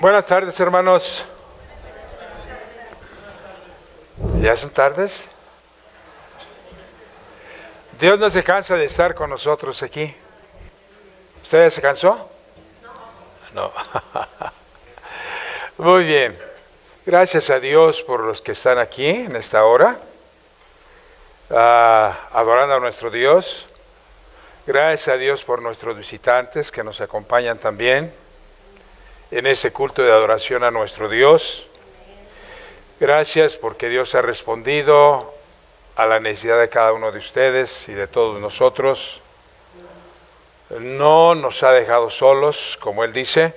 Buenas tardes, hermanos. ¿Ya son tardes? Dios no se cansa de estar con nosotros aquí. ¿Usted ya se cansó? No. Muy bien. Gracias a Dios por los que están aquí en esta hora, adorando a nuestro Dios. Gracias a Dios por nuestros visitantes que nos acompañan también en ese culto de adoración a nuestro Dios. Gracias porque Dios ha respondido a la necesidad de cada uno de ustedes y de todos nosotros. No nos ha dejado solos, como Él dice.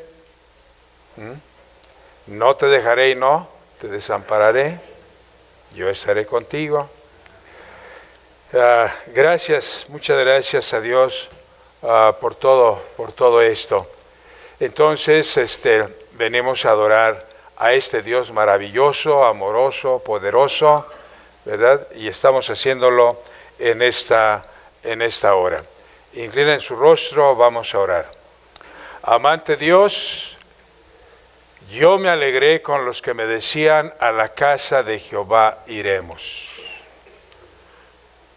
No te dejaré y no te desampararé. Yo estaré contigo. Gracias, muchas gracias a Dios por todo esto. Entonces, venimos a adorar a este Dios maravilloso, amoroso, poderoso, ¿verdad? Y estamos haciéndolo en esta hora. Inclinen su rostro, vamos a orar. Amante Dios, yo me alegré con los que me decían: a la casa de Jehová iremos.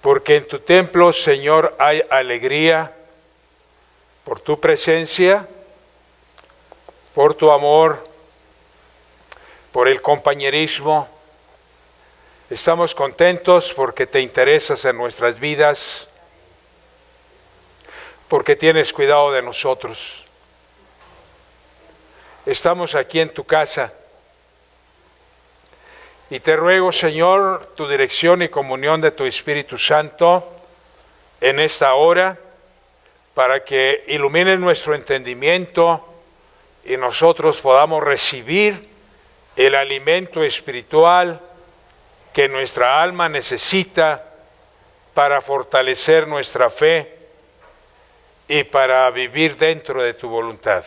Porque en tu templo, Señor, hay alegría por tu presencia, por tu amor, por el compañerismo. Estamos contentos porque te interesas en nuestras vidas, porque tienes cuidado de nosotros. Estamos aquí en tu casa y te ruego, Señor, tu dirección y comunión de tu Espíritu Santo en esta hora, para que ilumines nuestro entendimiento y nosotros podamos recibir el alimento espiritual que nuestra alma necesita para fortalecer nuestra fe y para vivir dentro de tu voluntad.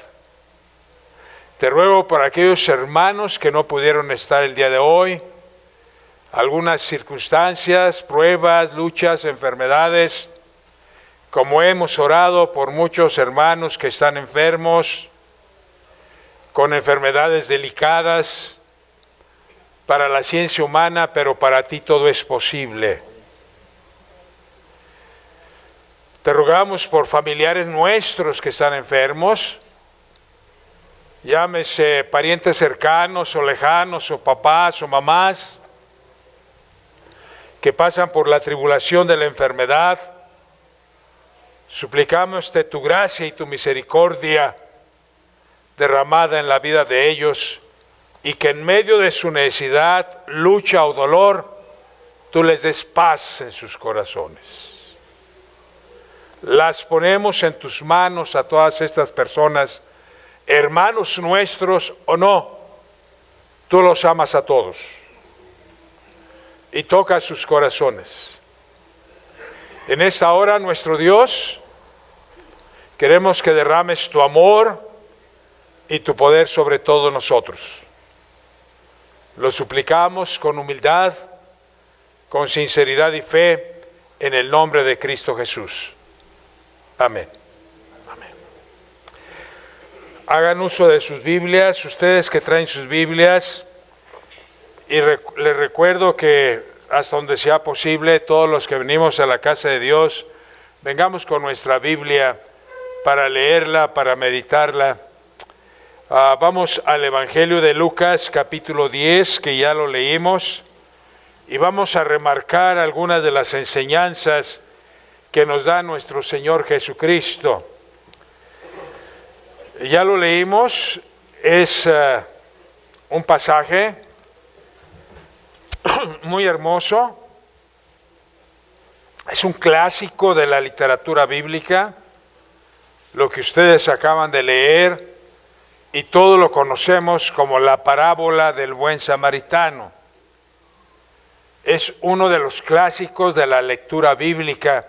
Te ruego por aquellos hermanos que no pudieron estar el día de hoy, algunas circunstancias, pruebas, luchas, enfermedades, como hemos orado por muchos hermanos que están enfermos, con enfermedades delicadas para la ciencia humana, pero para ti todo es posible. Te rogamos por familiares nuestros que están enfermos, llámese parientes cercanos o lejanos, o papás o mamás, que pasan por la tribulación de la enfermedad. Suplicamos de tu gracia y tu misericordia derramada en la vida de ellos, y que en medio de su necesidad, lucha o dolor, tú les des paz en sus corazones. Las ponemos en tus manos a todas estas personas, hermanos nuestros o no, tú los amas a todos y toca sus corazones. En esta hora, nuestro Dios, queremos que derrames tu amor y tu poder sobre todos nosotros. Lo suplicamos con humildad, con sinceridad y fe, en el nombre de Cristo Jesús. Amén. Amén. Hagan uso de sus Biblias, ustedes que traen sus Biblias, y les recuerdo que hasta donde sea posible, todos los que venimos a la casa de Dios, vengamos con nuestra Biblia para leerla, para meditarla. Vamos al Evangelio de Lucas, capítulo 10, que ya lo leímos, y vamos a remarcar algunas de las enseñanzas que nos da nuestro Señor Jesucristo. Ya lo leímos, es un pasaje muy hermoso, es un clásico de la literatura bíblica, lo que ustedes acaban de leer, y todo lo conocemos como la parábola del buen samaritano. Es uno de los clásicos de la lectura bíblica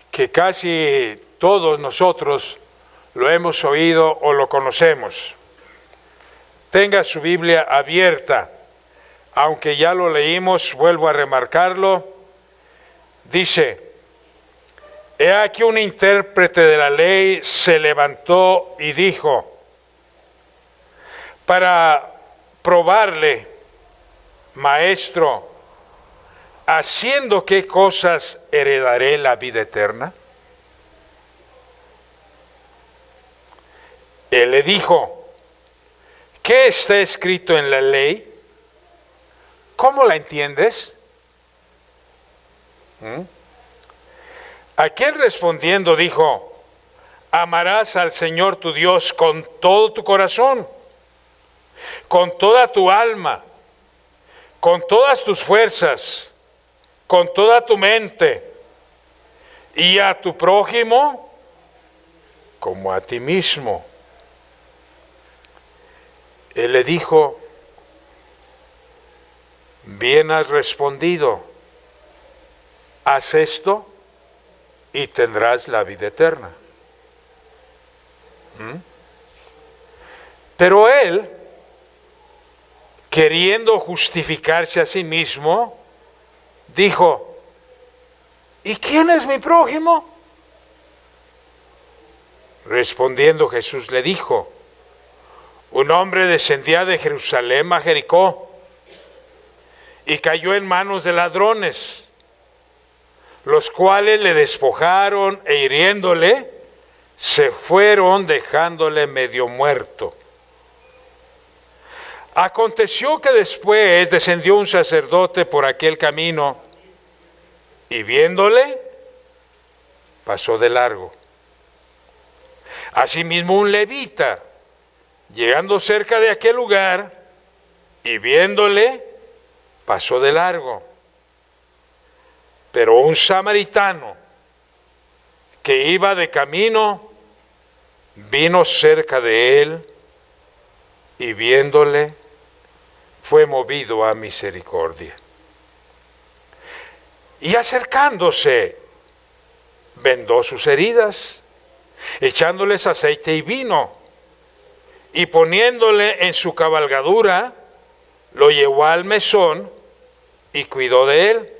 que casi todos nosotros lo hemos oído o lo conocemos. Tenga su Biblia abierta, aunque ya lo leímos, vuelvo a remarcarlo. Dice: he aquí un intérprete de la ley se levantó y dijo: para probarle: Maestro, ¿haciendo qué cosas heredaré la vida eterna? Él le dijo: ¿qué está escrito en la ley? ¿Cómo la entiendes? Aquel respondiendo dijo: amarás al Señor tu Dios con todo tu corazón, con toda tu alma, con todas tus fuerzas, con toda tu mente, y a tu prójimo como a ti mismo. Él le dijo: bien has respondido, haz esto y tendrás la vida eterna. Pero él, queriendo justificarse a sí mismo, dijo: ¿y quién es mi prójimo? Respondiendo Jesús le dijo: un hombre descendía de Jerusalén a Jericó y cayó en manos de ladrones, los cuales le despojaron e hiriéndole, se fueron dejándole medio muerto. Aconteció que después descendió un sacerdote por aquel camino y viéndole, pasó de largo. Asimismo un levita, llegando cerca de aquel lugar y viéndole, pasó de largo. Pero un samaritano que iba de camino vino cerca de él y viéndole, fue movido a misericordia. Y acercándose, vendó sus heridas, echándoles aceite y vino, y poniéndole en su cabalgadura, lo llevó al mesón y cuidó de él.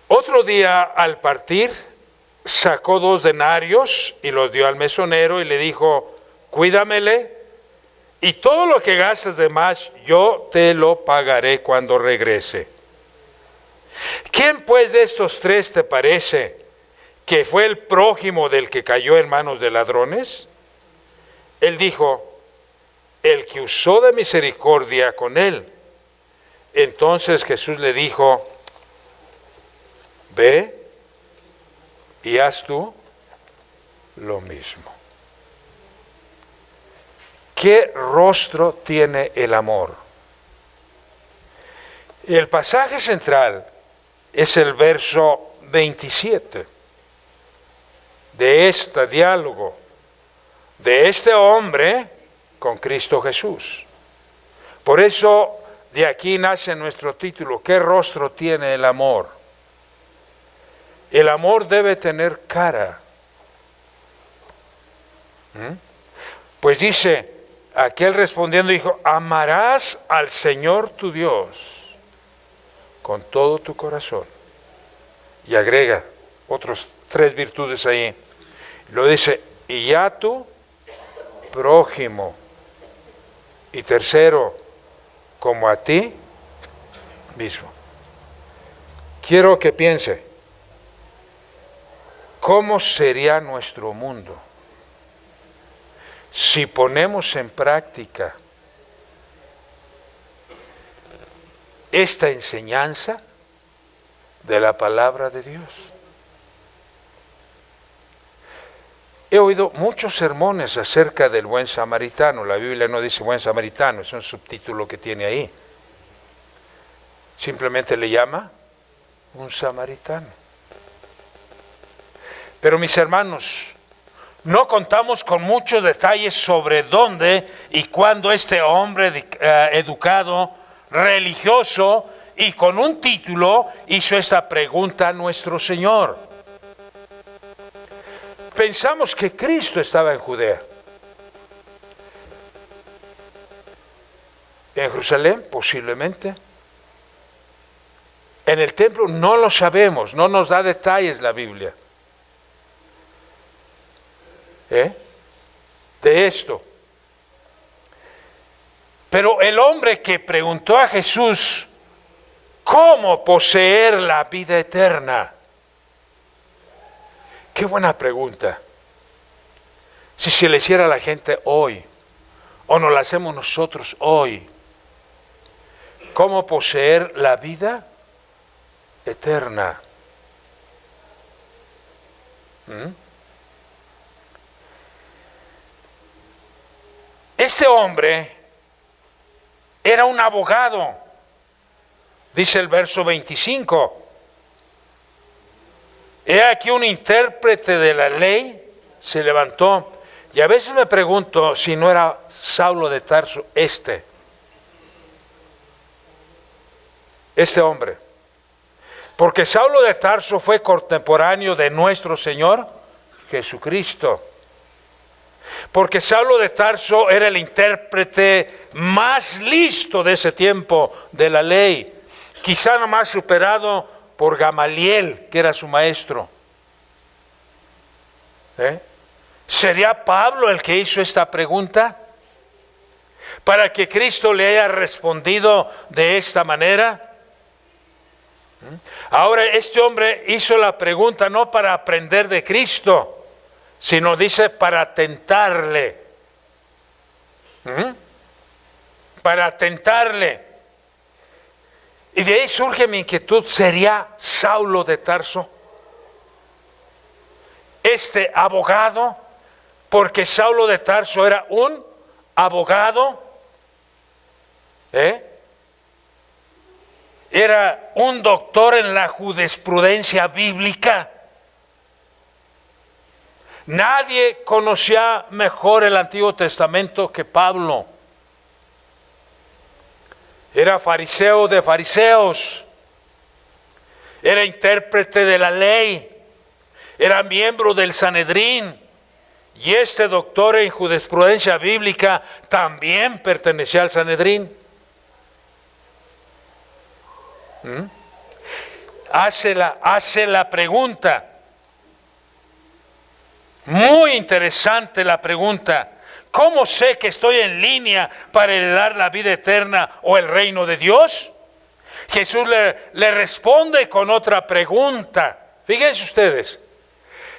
Otro día, al partir, sacó 2 denarios y los dio al mesonero y le dijo: cuídamele, y todo lo que gastes de más yo te lo pagaré cuando regrese. ¿Quién pues de estos 3 te parece que fue el prójimo del que cayó en manos de ladrones? Él dijo: el que usó de misericordia con él. Entonces Jesús le dijo: ve y haz tú lo mismo. ¿Qué rostro tiene el amor? El pasaje central es el verso 27 de este diálogo de este hombre con Cristo Jesús. Por eso de aquí nace nuestro título: ¿qué rostro tiene el amor? El amor debe tener cara. Pues dice, aquel respondiendo dijo: amarás al Señor tu Dios con todo tu corazón. Y agrega otros 3 virtudes ahí. Lo dice: y a tu prójimo. Y tercero, como a ti mismo. Quiero que piense, ¿cómo sería nuestro mundo si ponemos en práctica esta enseñanza de la palabra de Dios? He oído muchos sermones acerca del buen samaritano. La Biblia no dice buen samaritano, es un subtítulo que tiene ahí. Simplemente le llama un samaritano. Pero mis hermanos, no contamos con muchos detalles sobre dónde y cuándo este hombre educado, religioso y con un título hizo esta pregunta a nuestro Señor. Pensamos que Cristo estaba en Judea. En Jerusalén, posiblemente. En el templo no lo sabemos, no nos da detalles la Biblia. De esto. Pero el hombre que preguntó a Jesús, ¿cómo poseer la vida eterna? Qué buena pregunta. Si se le hiciera a la gente hoy, o nos la hacemos nosotros hoy, ¿cómo poseer la vida eterna? Este hombre era un abogado, dice el verso 25. He aquí un intérprete de la ley se levantó, y a veces me pregunto si no era Saulo de Tarso este hombre, porque Saulo de Tarso fue contemporáneo de nuestro Señor Jesucristo, porque Saulo de Tarso era el intérprete más listo de ese tiempo de la ley, quizá nomás superado por Gamaliel, que era su maestro. ¿Sería Pablo el que hizo esta pregunta? Para que Cristo le haya respondido de esta manera. Ahora, este hombre hizo la pregunta no para aprender de Cristo, sino dice para tentarle. Para tentarle. Y de ahí surge mi inquietud, ¿sería Saulo de Tarso este abogado? Porque Saulo de Tarso era un abogado, era un doctor en la jurisprudencia bíblica. Nadie conocía mejor el Antiguo Testamento que Pablo. Era fariseo de fariseos, era intérprete de la ley, era miembro del Sanedrín, y este doctor en jurisprudencia bíblica también pertenecía al Sanedrín. Hace la pregunta, muy interesante la pregunta: ¿cómo sé que estoy en línea para heredar la vida eterna o el reino de Dios? Jesús le responde con otra pregunta. Fíjense ustedes,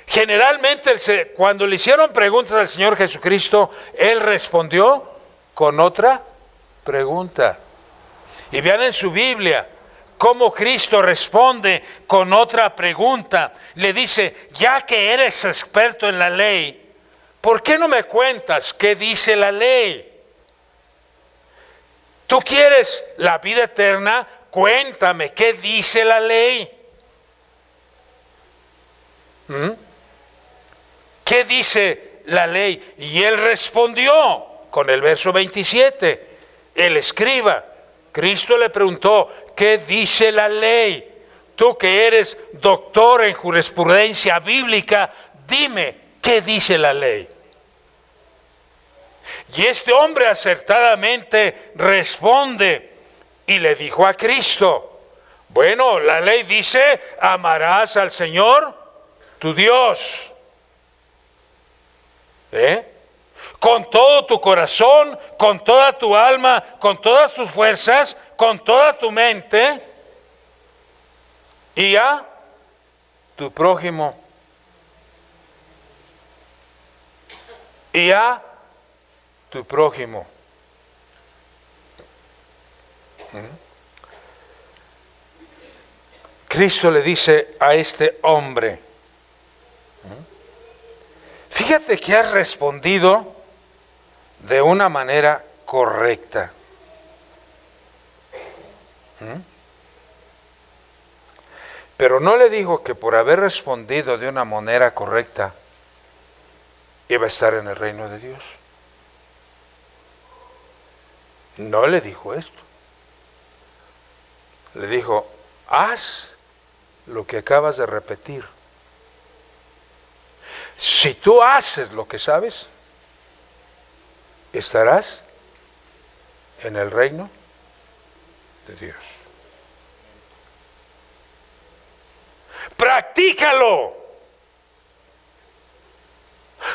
generalmente cuando le hicieron preguntas al Señor Jesucristo, Él respondió con otra pregunta. Y vean en su Biblia cómo Cristo responde con otra pregunta. Le dice: ya que eres experto en la ley, ¿por qué no me cuentas qué dice la ley? ¿Tú quieres la vida eterna? Cuéntame, ¿qué dice la ley? ¿Qué dice la ley? Y él respondió con el verso 27. El escriba, Cristo le preguntó: ¿qué dice la ley? Tú que eres doctor en jurisprudencia bíblica, dime, ¿qué dice la ley? Y este hombre acertadamente responde y le dijo a Cristo: bueno, la ley dice, amarás al Señor tu Dios, con todo tu corazón, con toda tu alma, con todas tus fuerzas, con toda tu mente, y a tu prójimo, y a tu prójimo. Cristo le dice a este hombre: fíjate que has respondido de una manera correcta. Pero no le dijo que por haber respondido de una manera correcta iba a estar en el reino de Dios. No le dijo esto. Le dijo: haz lo que acabas de repetir. Si tú haces lo que sabes, estarás en el reino de Dios. Practícalo.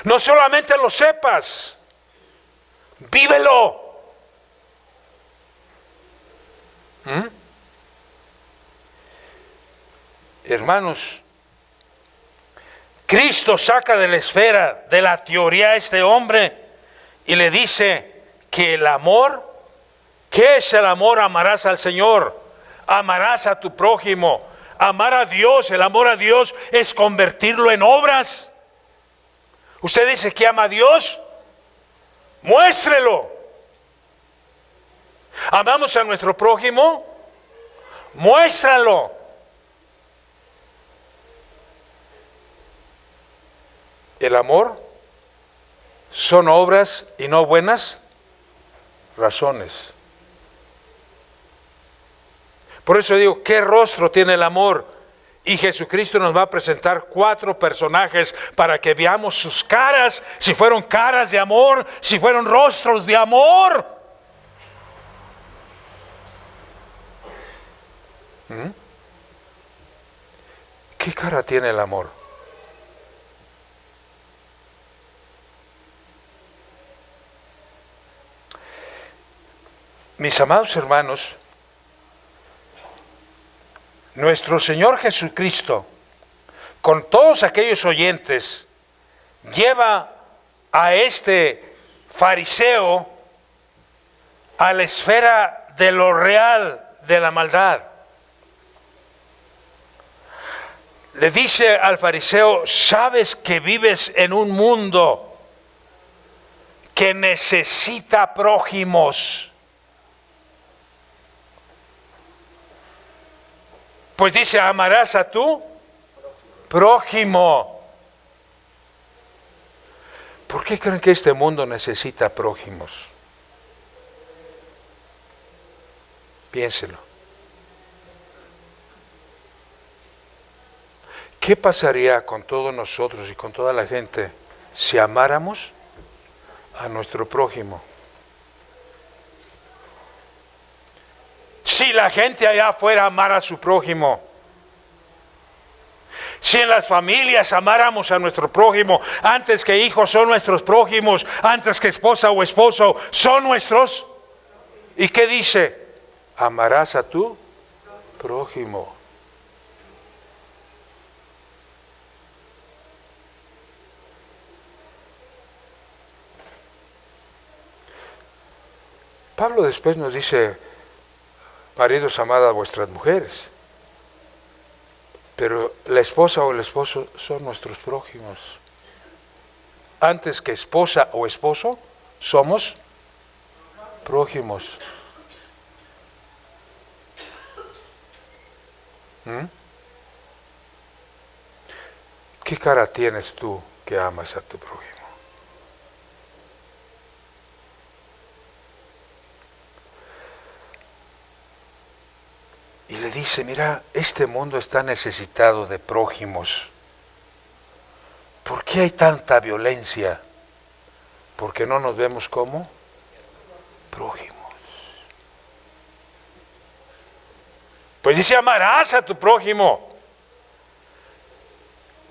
No solamente lo sepas, vívelo. ¿Mm? Hermanos, Cristo saca de la esfera de la teoría a este hombre y le dice que el amor, ¿qué es el amor? Amarás al Señor, amarás a tu prójimo, amar a Dios. El amor a Dios es convertirlo en obras. Usted dice que ama a Dios, muéstrelo. Amamos a nuestro prójimo, muéstralo. El amor son obras y no buenas razones. Por eso digo, ¿qué rostro tiene el amor? Y Jesucristo nos va a presentar 4 personajes para que veamos sus caras, si fueron caras de amor, si fueron rostros de amor. ¿Qué cara tiene el amor? Mis amados hermanos, nuestro Señor Jesucristo, con todos aquellos oyentes, lleva a este fariseo a la esfera de lo real, de la maldad. Le dice al fariseo, sabes que vives en un mundo que necesita prójimos. Pues dice, amarás a tu prójimo. ¿Por qué creen que este mundo necesita prójimos? Piénselo. ¿Qué pasaría con todos nosotros y con toda la gente si amáramos a nuestro prójimo? Si la gente allá afuera amara a su prójimo, si en las familias amáramos a nuestro prójimo, antes que hijos son nuestros prójimos, antes que esposa o esposo son nuestros. ¿Y qué dice? Amarás a tu prójimo. Pablo después nos dice, maridos, amad a vuestras mujeres. Pero la esposa o el esposo son nuestros prójimos. Antes que esposa o esposo, somos prójimos. ¿Qué cara tienes tú que amas a tu prójimo? Y le dice, mira, este mundo está necesitado de prójimos. ¿Por qué hay tanta violencia? Porque no nos vemos como prójimos. Pues dice, amarás a tu prójimo.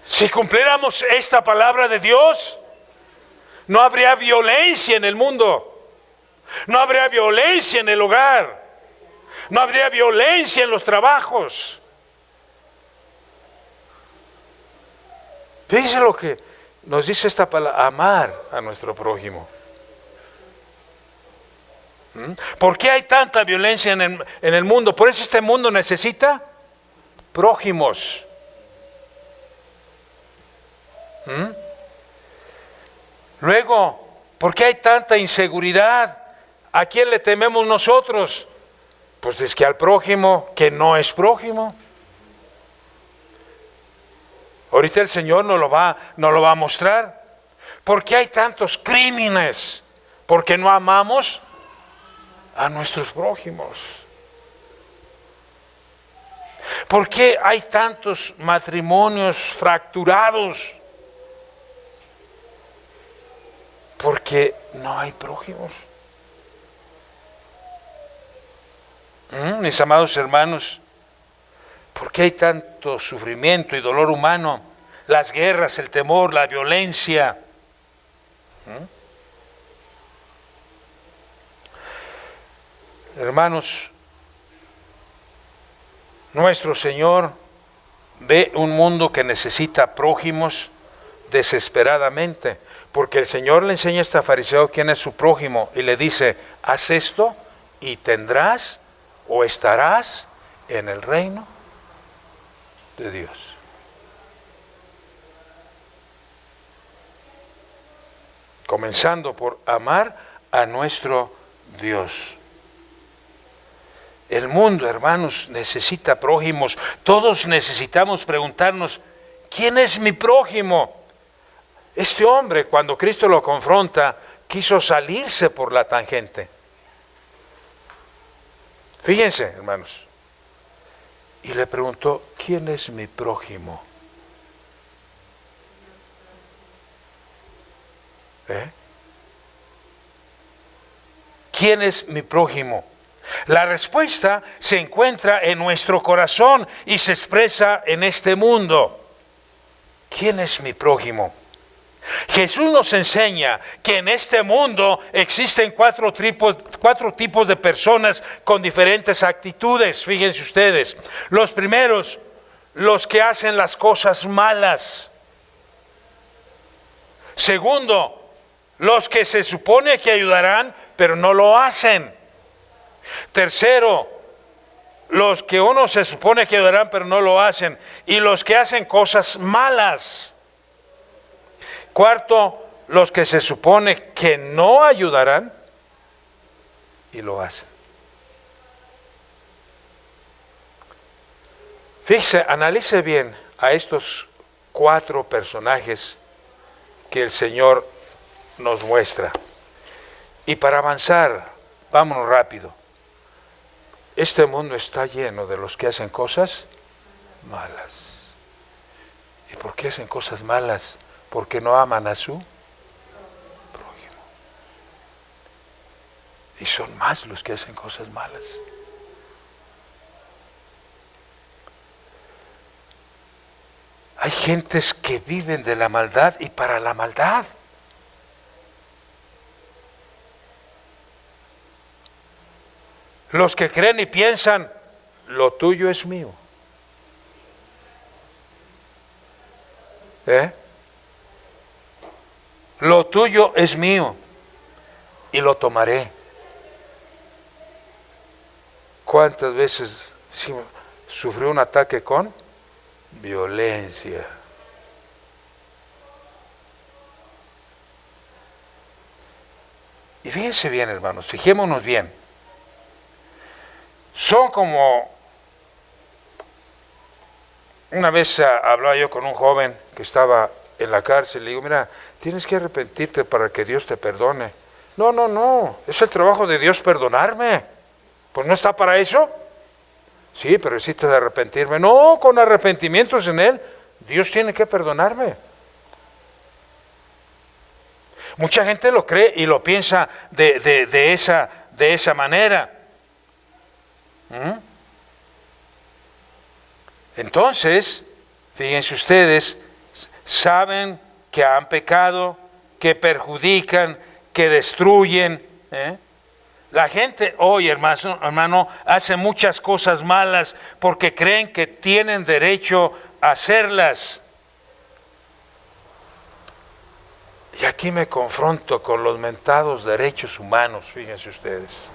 Si cumpliéramos esta palabra de Dios, no habría violencia en el mundo. No habría violencia en el hogar. No habría violencia en los trabajos. Fíjense lo que nos dice esta palabra, amar a nuestro prójimo. ¿Por qué hay tanta violencia en el mundo? Por eso este mundo necesita prójimos. Luego, ¿por qué hay tanta inseguridad? ¿A quién le tememos nosotros? Pues es que al prójimo que no es prójimo. Ahorita el Señor nos lo va a mostrar. ¿Por qué hay tantos crímenes? Porque no amamos a nuestros prójimos. ¿Por qué hay tantos matrimonios fracturados? Porque no hay prójimos. Mis amados hermanos, ¿por qué hay tanto sufrimiento y dolor humano? Las guerras, el temor, la violencia. Hermanos, Nuestro Señor ve un mundo que necesita prójimos desesperadamente, porque el Señor le enseña a este fariseo quién es su prójimo y le dice, haz esto y tendrás o estarás en el reino de Dios. Comenzando por amar a nuestro Dios. El mundo, hermanos, necesita prójimos. Todos necesitamos preguntarnos, ¿quién es mi prójimo? Este hombre, cuando Cristo lo confronta, quiso salirse por la tangente. Fíjense, hermanos. Y le preguntó, ¿quién es mi prójimo? ¿Quién es mi prójimo? La respuesta se encuentra en nuestro corazón y se expresa en este mundo. ¿Quién es mi prójimo? Jesús nos enseña que en este mundo existen cuatro tipos de personas con diferentes actitudes. Fíjense ustedes. Los primeros, los que hacen las cosas malas. Segundo, los que se supone que ayudarán, pero no lo hacen. Tercero, los que uno se supone que ayudarán, pero no lo hacen. Y los que hacen cosas malas. Cuarto, los que se supone que no ayudarán y lo hacen. Fíjese, analice bien a estos cuatro personajes que el Señor nos muestra. Y para avanzar, vámonos rápido. Este mundo está lleno de los que hacen cosas malas. ¿Y por qué hacen cosas malas? Porque no aman a su prójimo. Y son más los que hacen cosas malas. Hay gentes que viven de la maldad y para la maldad. Los que creen y piensan, lo tuyo es mío. Lo tuyo es mío y lo tomaré. ¿Cuántas veces sufrió un ataque con violencia? Y fíjense bien, hermanos, fijémonos bien. Son como, una vez hablaba yo con un joven que estaba en la cárcel, le digo, mira, tienes que arrepentirte para que Dios te perdone. No, es el trabajo de Dios perdonarme. Pues no está para eso. Sí, pero necesitas arrepentirme. No, con arrepentimientos en Él, Dios tiene que perdonarme. Mucha gente lo cree y lo piensa de esa manera. Entonces, fíjense ustedes, saben que han pecado, que perjudican, que destruyen. La gente hoy, hermano, hace muchas cosas malas porque creen que tienen derecho a hacerlas. Y aquí me confronto con los mentados derechos humanos, fíjense ustedes.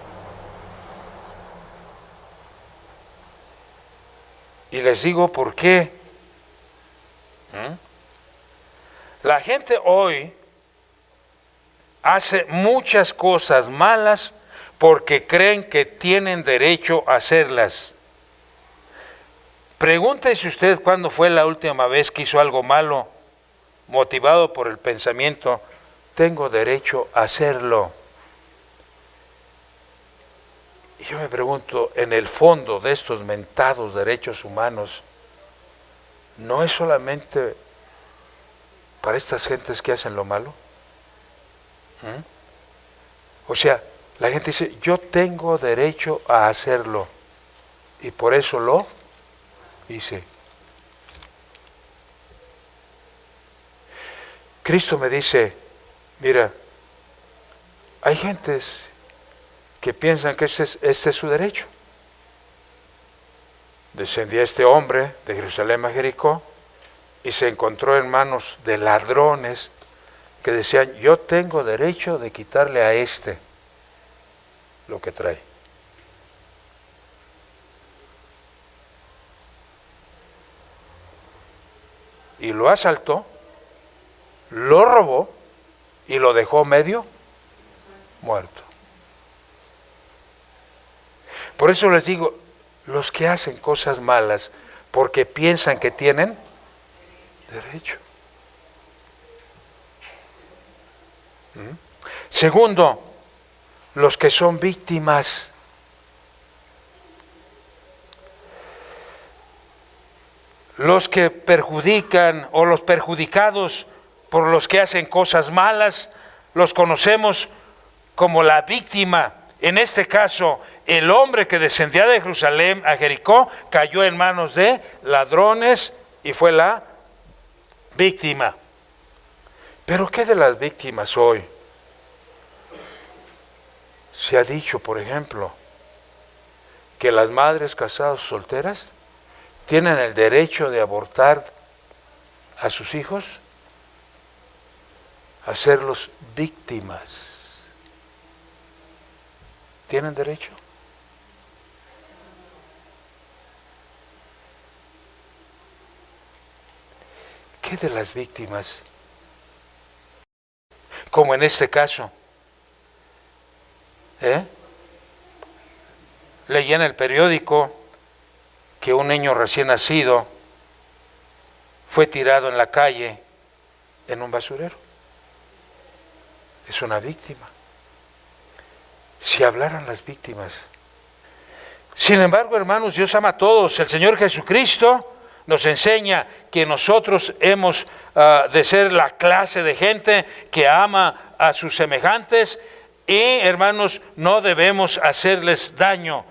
Y les digo por qué. La gente hoy hace muchas cosas malas porque creen que tienen derecho a hacerlas. Pregúntese usted cuándo fue la última vez que hizo algo malo, motivado por el pensamiento, tengo derecho a hacerlo. Y yo me pregunto, en el fondo de estos mentados derechos humanos, ¿no es solamente para estas gentes que hacen lo malo? O sea, la gente dice, yo tengo derecho a hacerlo y por eso lo hice. Cristo me dice, mira, hay gentes que piensan que este es su derecho. descendía este hombre de Jerusalén a Jericó y se encontró en manos de ladrones que decían, yo tengo derecho de quitarle a este lo que trae. Y lo asaltó, lo robó y lo dejó medio muerto. Por eso les digo, los que hacen cosas malas porque piensan que tienen derecho. Segundo, los que son víctimas. Los que perjudican o los perjudicados por los que hacen cosas malas, los conocemos como la víctima. En este caso, el hombre que descendía de Jerusalén a Jericó cayó en manos de ladrones y fue la víctima. Pero ¿qué de las víctimas hoy? Se ha dicho, por ejemplo, que las madres casadas solteras tienen el derecho de abortar a sus hijos, hacerlos víctimas. ¿Tienen derecho? ¿Qué de las víctimas? Como en este caso. Leí en el periódico que un niño recién nacido fue tirado en la calle en un basurero. Es una víctima. Si hablaran las víctimas. Sin embargo, hermanos, Dios ama a todos. El Señor Jesucristo nos enseña que nosotros hemos de ser la clase de gente que ama a sus semejantes y, hermanos, no debemos hacerles daño.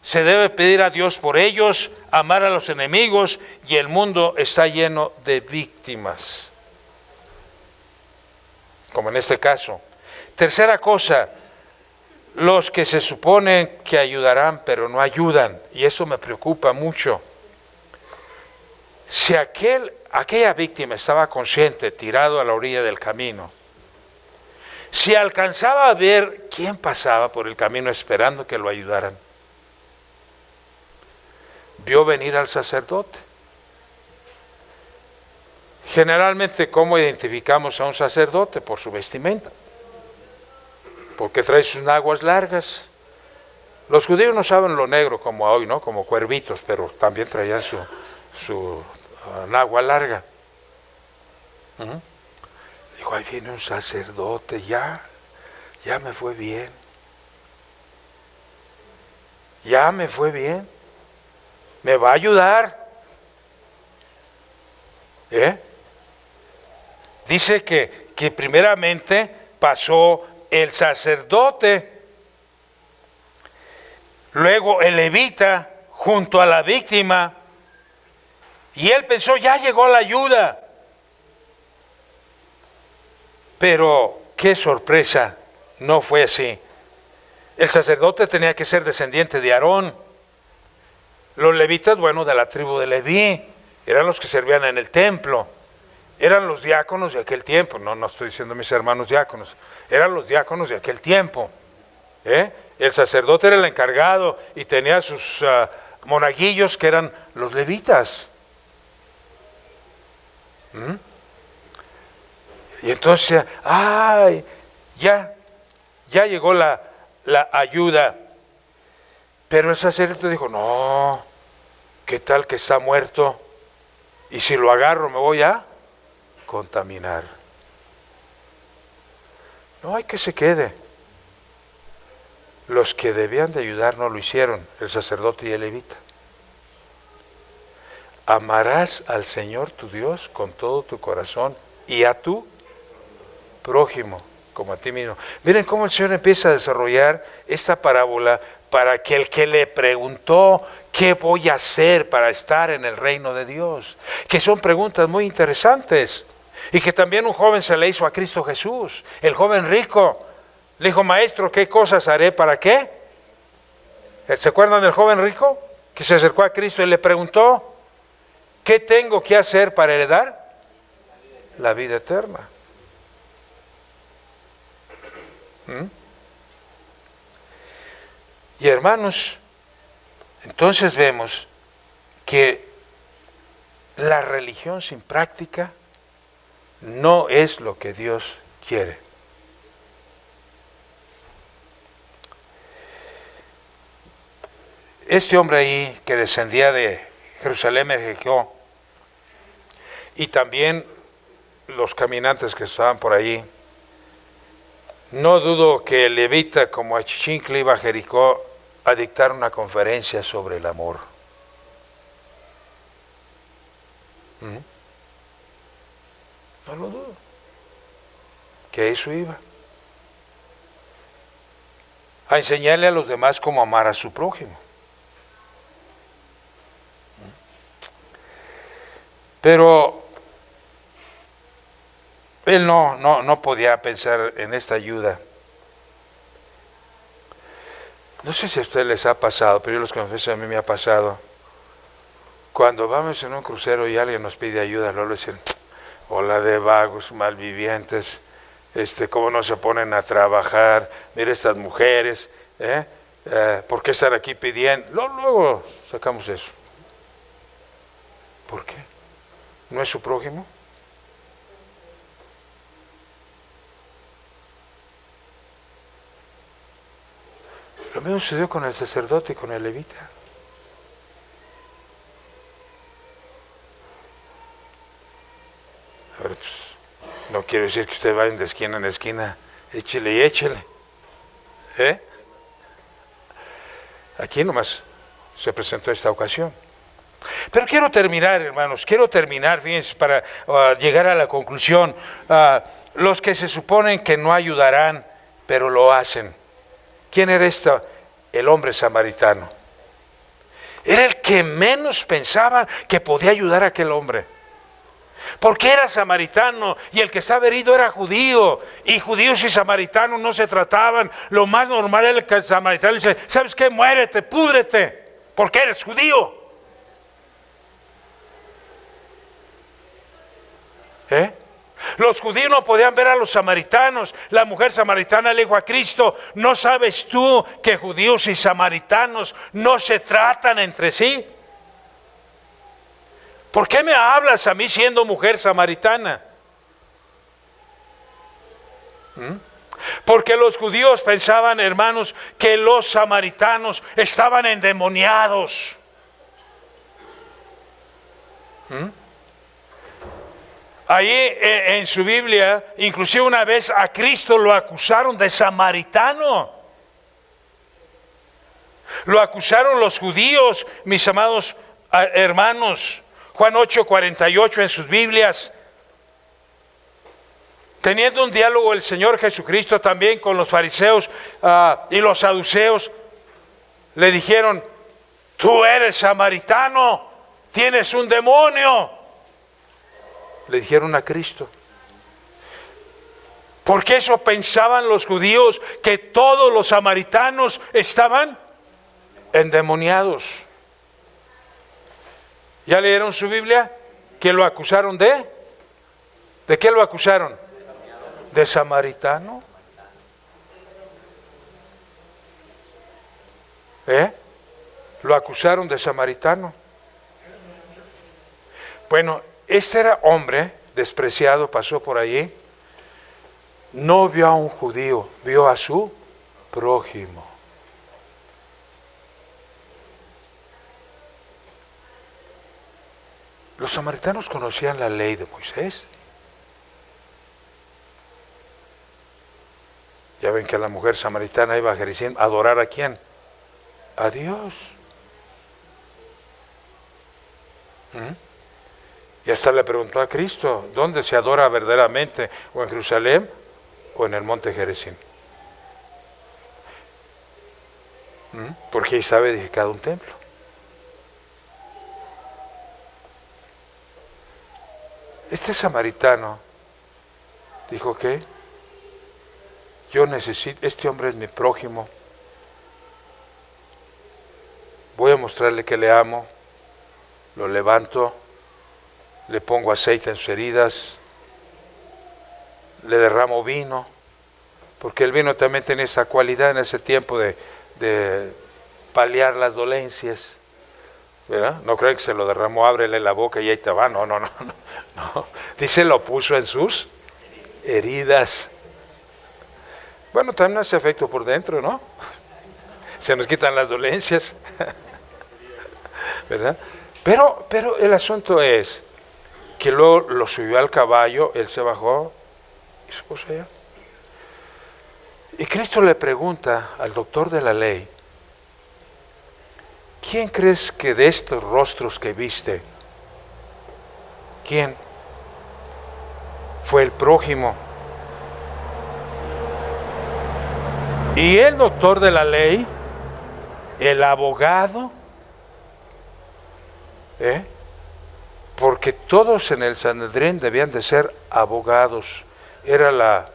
Se debe pedir a Dios por ellos, amar a los enemigos, y el mundo está lleno de víctimas, como en este caso. Tercera cosa, los que se suponen que ayudarán pero no ayudan, y eso me preocupa mucho. Si aquella víctima estaba consciente, tirado a la orilla del camino, si alcanzaba a ver quién pasaba por el camino esperando que lo ayudaran, vio venir al sacerdote. Generalmente, ¿cómo identificamos a un sacerdote? Por su vestimenta, porque trae sus naguas largas. Los judíos no saben lo negro como hoy, ¿no? Como cuervitos, pero también traían su nagua larga. Dijo, ahí viene un sacerdote, ya me fue bien. Ya me fue bien. ¿Me va a ayudar? Dice que primeramente pasó el sacerdote, luego el levita junto a la víctima, y él pensó, ya llegó la ayuda. Pero qué sorpresa, no fue así. El sacerdote tenía que ser descendiente de Aarón. Los levitas, bueno, de la tribu de Leví, eran los que servían en el templo. Eran los diáconos de aquel tiempo. No estoy diciendo mis hermanos diáconos. Eran los diáconos de aquel tiempo. El sacerdote era el encargado y tenía sus monaguillos que eran los levitas. Y entonces, ya llegó la ayuda. Pero el sacerdote dijo, no, ¿qué tal que está muerto? Y si lo agarro me voy a contaminar. No, hay que se quede. Los que debían de ayudar no lo hicieron, el sacerdote y el levita. Amarás al Señor tu Dios con todo tu corazón y a tu prójimo como a ti mismo. Miren cómo el Señor empieza a desarrollar esta parábola para que el que le preguntó, ¿qué voy a hacer para estar en el reino de Dios? Que son preguntas muy interesantes y que también un joven se le hizo a Cristo Jesús. El joven rico le dijo, maestro, ¿qué cosas haré para qué? ¿Se acuerdan del joven rico? que se acercó a Cristo y le preguntó, ¿qué tengo que hacer para heredar la vida eterna? Y hermanos, entonces vemos que la religión sin práctica no es lo que Dios quiere. Este hombre ahí que descendía de Jerusalén, Jericó, y también los caminantes que estaban por allí, no dudo que el levita como Achichincle iba a Jericó a dictar una conferencia sobre el amor. No lo dudo, que a eso iba. A enseñarle a los demás cómo amar a su prójimo. Pero él no podía pensar en esta ayuda. No sé si a ustedes les ha pasado, pero yo les confieso, a mí me ha pasado. Cuando vamos en un crucero y alguien nos pide ayuda, luego le dicen, hola de vagos, malvivientes, cómo no se ponen a trabajar, mire estas mujeres, ¿por qué estar aquí pidiendo? Luego sacamos eso. ¿Por qué? ¿No es su prójimo? Lo mismo sucedió con el sacerdote y con el levita. A ver, pues, no quiero decir que usted vaya de esquina en esquina, échele y échele. Aquí nomás se presentó esta ocasión. Pero quiero terminar, hermanos, fíjense, para llegar a la conclusión. Los que se suponen que no ayudarán, pero lo hacen. ¿Quién era el hombre samaritano? Era el que menos pensaba que podía ayudar a aquel hombre. Porque era samaritano y el que estaba herido era judío. Y judíos y samaritanos no se trataban. Lo más normal era que el samaritano dice, ¿sabes qué? Muérete, púdrete, porque eres judío. Los judíos no podían ver a los samaritanos. La mujer samaritana le dijo a Cristo, ¿no sabes tú que judíos y samaritanos no se tratan entre sí? ¿Por qué me hablas a mí siendo mujer samaritana? Porque los judíos pensaban, hermanos, que los samaritanos estaban endemoniados. Ahí en su Biblia, inclusive una vez a Cristo lo acusaron de samaritano. Lo acusaron los judíos, mis amados hermanos. Juan 8:48 en sus Biblias. Teniendo un diálogo el Señor Jesucristo también con los fariseos y los saduceos, le dijeron, tú eres samaritano, tienes un demonio. Le dijeron a Cristo. Porque eso pensaban los judíos, que todos los samaritanos estaban endemoniados. ¿Ya leyeron su Biblia? ¿Que lo acusaron de? ¿De qué lo acusaron? ¿De samaritano? Lo acusaron de samaritano. Bueno, este era hombre despreciado, pasó por allí, no vio a un judío, vio a su prójimo. Los samaritanos conocían la ley de Moisés. Ya ven que la mujer samaritana iba a Jericín a adorar ¿a quién? A Dios. Y hasta le preguntó a Cristo, ¿dónde se adora verdaderamente? ¿O en Jerusalén o en el monte Gerizim? Porque ahí estaba edificado un templo. Este samaritano dijo que yo necesito, este hombre es mi prójimo, voy a mostrarle que le amo, lo levanto, le pongo aceite en sus heridas, le derramo vino, porque el vino también tiene esa cualidad en ese tiempo de paliar las dolencias, ¿verdad? No creen que se lo derramó, ábrele la boca y ahí te va, no. Dice, lo puso en sus heridas. Bueno, también hace efecto por dentro, ¿no? Se nos quitan las dolencias, ¿verdad? Pero el asunto es que luego lo subió al caballo, él se bajó y se puso allá. Y Cristo le pregunta al doctor de la ley, ¿quién crees que de estos rostros que viste, quién fue el prójimo? Y el doctor de la ley, el abogado, porque todos en el Sanedrín debían de ser abogados, era la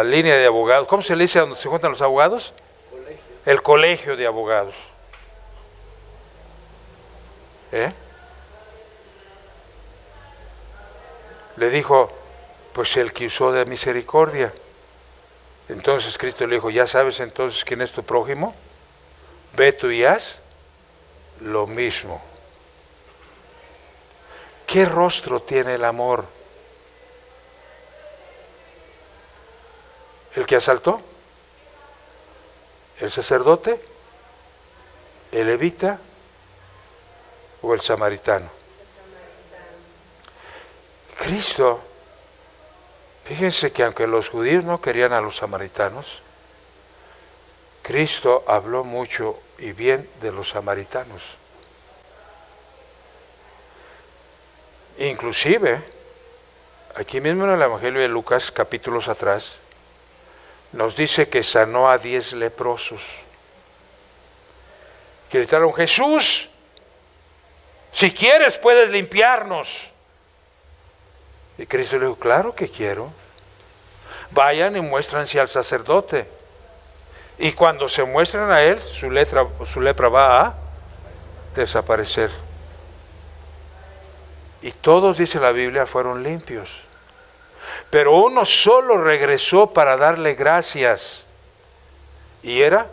línea de abogados. ¿Cómo se le dice a donde se juntan los abogados? Colegio. El colegio de abogados. Le dijo, pues el que usó de misericordia. Entonces Cristo le dijo, ¿ya sabes entonces quién es tu prójimo? Ve tú y haz lo mismo. ¿Qué rostro tiene el amor? ¿El que asaltó? ¿El sacerdote? ¿El levita? ¿O el samaritano? Cristo, fíjense que aunque los judíos no querían a los samaritanos, Cristo habló mucho y bien de los samaritanos. Inclusive, aquí mismo en el Evangelio de Lucas, capítulos atrás, nos dice que sanó a 10 leprosos. Que gritaron, Jesús, si quieres puedes limpiarnos. Y Cristo le dijo, claro que quiero. Vayan y muéstranse al sacerdote. Y cuando se muestran a él, su lepra va a desaparecer. Y todos, dice la Biblia, fueron limpios. Pero uno solo regresó para darle gracias. Y era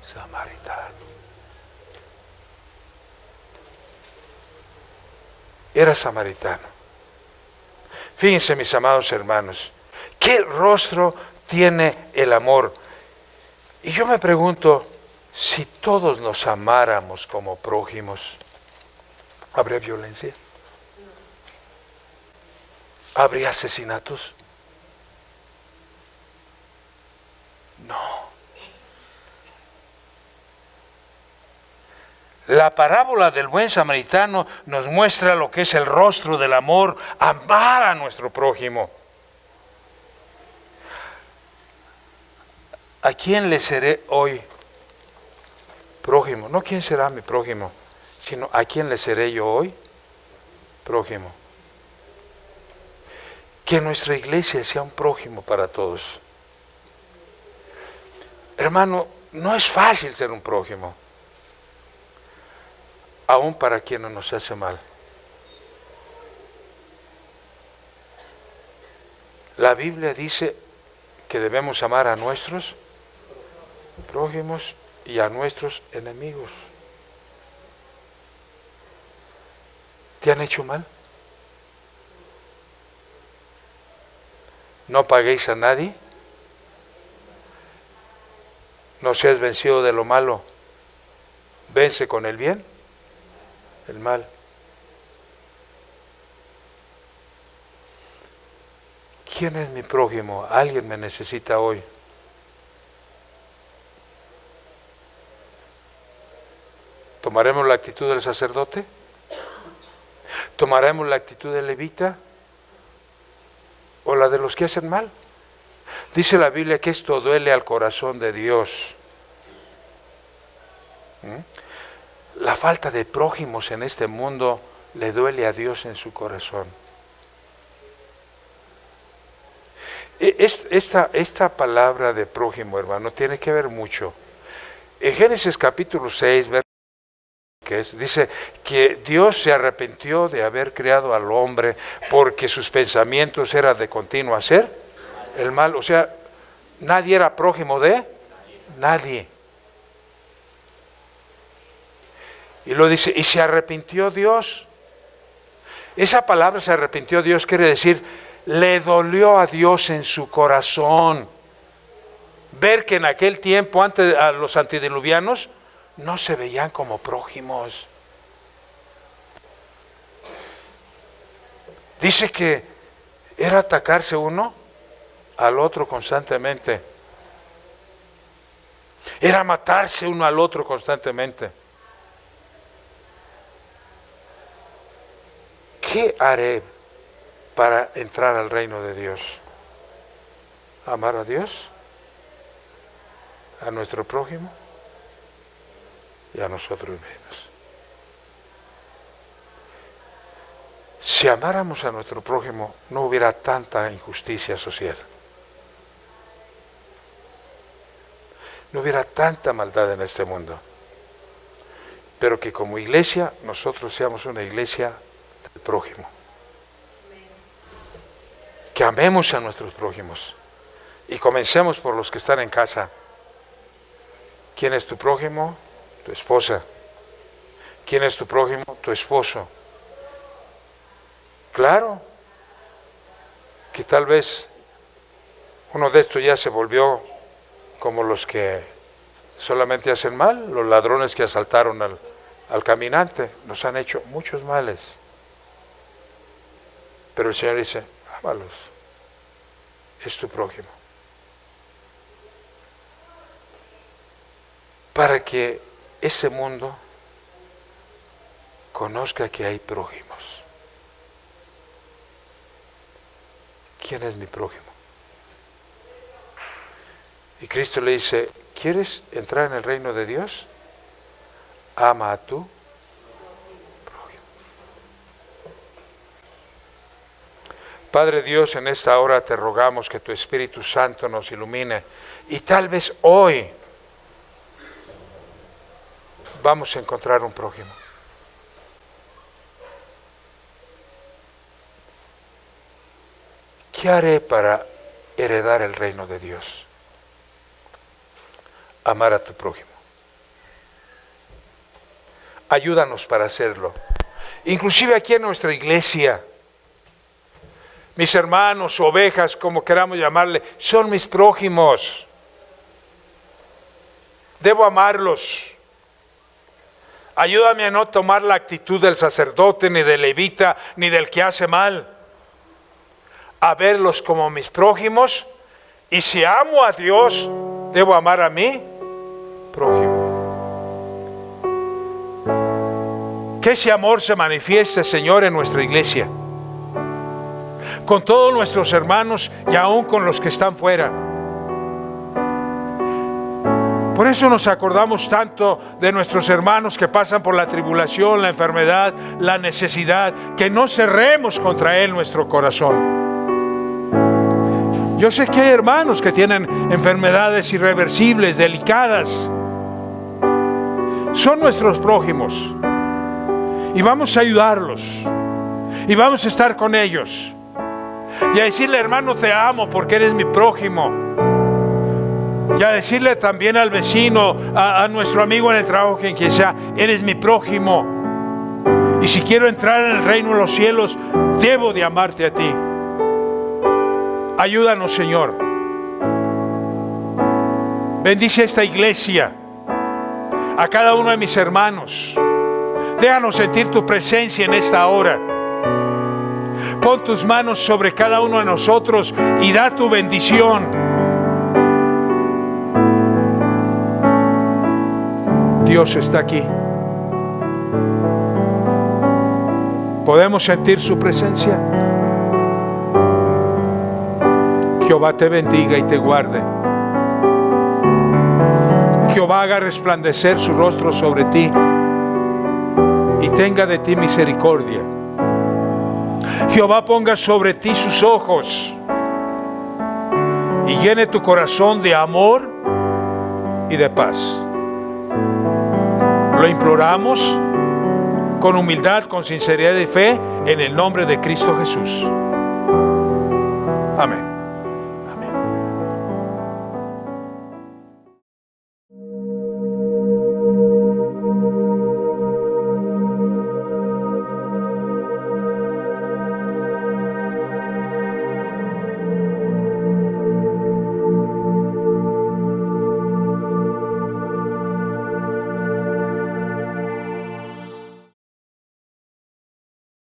samaritano. Era samaritano. Fíjense, mis amados hermanos, ¿qué rostro tiene el amor? Y yo me pregunto, si todos nos amáramos como prójimos, ¿habría violencia? ¿Habría asesinatos? No. La parábola del buen samaritano nos muestra lo que es el rostro del amor, amar a nuestro prójimo. ¿A quién le seré hoy prójimo? No quién será mi prójimo, sino a quién le seré yo hoy prójimo. Que nuestra iglesia sea un prójimo para todos. Hermano, no es fácil ser un prójimo, aún para quien no nos hace mal. La Biblia dice que debemos amar a nuestros prójimos y a nuestros enemigos. ¿Te han hecho mal? No paguéis a nadie. No seas vencido de lo malo. Vence con el bien el mal. ¿Quién es mi prójimo? Alguien me necesita hoy. ¿Tomaremos la actitud del sacerdote? ¿Tomaremos la actitud del levita? ¿O la de los que hacen mal? Dice la Biblia que esto duele al corazón de Dios. La falta de prójimos en este mundo le duele a Dios en su corazón. Esta palabra de prójimo, hermano, tiene que ver mucho. En Génesis capítulo 6, dice que Dios se arrepintió de haber creado al hombre porque sus pensamientos eran de continuo hacer el mal. O sea, nadie era prójimo de nadie. Y lo dice, y se arrepintió Dios. Esa palabra se arrepintió Dios quiere decir, le dolió a Dios en su corazón ver que en aquel tiempo, antes a los antediluvianos, no se veían como prójimos. Dice que era atacarse uno al otro constantemente. Era matarse uno al otro constantemente. ¿Qué haré para entrar al reino de Dios? ¿Amar a Dios? ¿A nuestro prójimo? Y a nosotros mismos. Si amáramos a nuestro prójimo, no hubiera tanta injusticia social. No hubiera tanta maldad en este mundo. Pero que como iglesia, nosotros seamos una iglesia del prójimo. Que amemos a nuestros prójimos. Y comencemos por los que están en casa. ¿Quién es tu prójimo? Tu esposa. ¿Quién es tu prójimo? Tu esposo. Claro que tal vez uno de estos ya se volvió como los que solamente hacen mal, los ladrones que asaltaron al caminante, nos han hecho muchos males. Pero el Señor dice, ámalos, es tu prójimo. Para que ese mundo conozca que hay prójimos. ¿Quién es mi prójimo? Y Cristo le dice, ¿quieres entrar en el reino de Dios? Ama a tu prójimo. Padre Dios, en esta hora te rogamos que tu Espíritu Santo nos ilumine y tal vez hoy vamos a encontrar un prójimo. ¿Qué haré para heredar el reino de Dios? Amar a tu prójimo. Ayúdanos para hacerlo. Inclusive aquí en nuestra iglesia, mis hermanos, ovejas, como queramos llamarle, son mis prójimos. Debo amarlos. Ayúdame a no tomar la actitud del sacerdote, ni del levita, ni del que hace mal. A verlos como mis prójimos, y si amo a Dios, debo amar a mi prójimo. Que ese amor se manifieste, Señor, en nuestra iglesia, con todos nuestros hermanos y aún con los que están fuera. Por eso nos acordamos tanto de nuestros hermanos que pasan por la tribulación, la enfermedad, la necesidad, que no cerremos contra Él nuestro corazón. Yo sé que hay hermanos que tienen enfermedades irreversibles, delicadas. Son nuestros prójimos. Y vamos a ayudarlos. Y vamos a estar con ellos. Y a decirle, hermano, te amo porque eres mi prójimo. Y a decirle también al vecino, a nuestro amigo en el trabajo, quien sea, eres mi prójimo. Y si quiero entrar en el reino de los cielos, debo de amarte a ti. Ayúdanos, Señor. Bendice esta iglesia, a cada uno de mis hermanos. Déjanos sentir tu presencia en esta hora. Pon tus manos sobre cada uno de nosotros y da tu bendición. Dios está aquí. ¿Podemos sentir su presencia? Jehová te bendiga y te guarde. Jehová haga resplandecer su rostro sobre ti y tenga de ti misericordia. Jehová ponga sobre ti sus ojos y llene tu corazón de amor y de paz. Lo imploramos con humildad, con sinceridad y fe, en el nombre de Cristo Jesús. Amén.